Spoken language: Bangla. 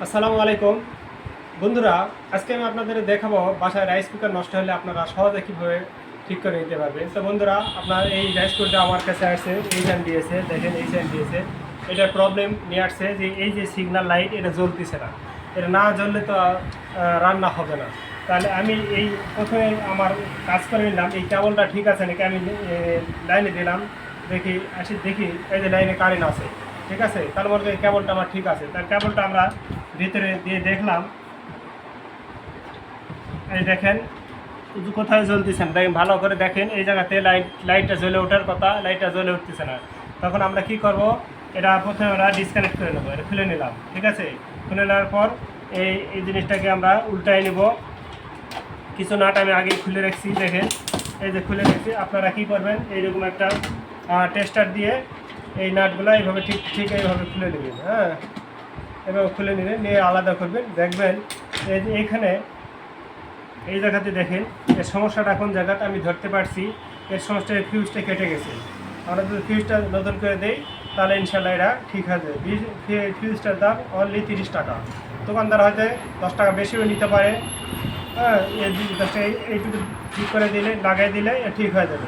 আসসালামু আলাইকুম বন্ধুরা, আজকে আমি আপনাদের দেখাবো বাসায় রাইস কুকার নষ্ট হলে আপনারা সহজে কীভাবে ঠিক করে নিতে পারবেন। তো বন্ধুরা, আপনার এই রাইস কুকারটা আমার কাছে আসছে, এই সাইন দিয়েছে, দেখেন এই সাইন দিয়েছে। এটার প্রবলেম নিয়ে আসছে যে এই যে সিগন্যাল লাইট এটা জ্বলতেছে না, এটা না জ্বললে তো রান্না হবে না। তাহলে আমি এই প্রথমে আমার কাজ করে নিলাম, এই কেবলটা ঠিক আছে নাকি আমি লাইনে দিলাম, দেখি এই যে লাইনে কারেন্ট আছে, ঠিক আছে, তার মধ্যে কেবলটা আমার ঠিক আছে। তার কেবলটা আমরা ভিতরে দিয়ে দেখলাম, এই দেখেন কোথায় জ্বলতেছেন, দেখেন ভালো করে দেখেন, এই জায়গাতে লাইটটা জ্বলে ওঠার কথা, লাইটটা জ্বলে উঠতেছে না। তখন আমরা কি করব, এটা প্রথমে আমরা ডিসকানেক্ট করে নেবো, এটা খুলে নিলাম, ঠিক আছে। খুলে নেওয়ার পর এই জিনিসটাকে আমরা উল্টায় নেব। কিছু নাট আমি আগে খুলে রাখছি, দেখেন এই যে খুলে রেখেছি। আপনারা কি করবেন, এইরকম একটা টেস্টার দিয়ে এই নাটগুলো এইভাবে ঠিক ঠিক এইভাবে খুলে নেবেন। হ্যাঁ, এভাবে খুলে নেবেন, নিয়ে আলাদা করবেন। দেখবেন এই যে এইখানে এই জায়গাতে দেখেন এর সমস্যাটা কোন জায়গাটা আমি ধরতে পারছি। এর সমস্যার ফিউজটা কেটে গেছে। আমরা যদি ফিউজটা নতুন করে দেই তাহলে ইনশাল্লাহ এটা ঠিক আছে। ফিউজটার দাম অনলি 30 টাকা। দোকানদার হয়তো 10 টাকা বেশিও নিতে পারে। হ্যাঁ, এই 10 টাকা এইটুকু ঠিক করে দিলে, লাগাই দিলে ঠিক হয়ে যাবে।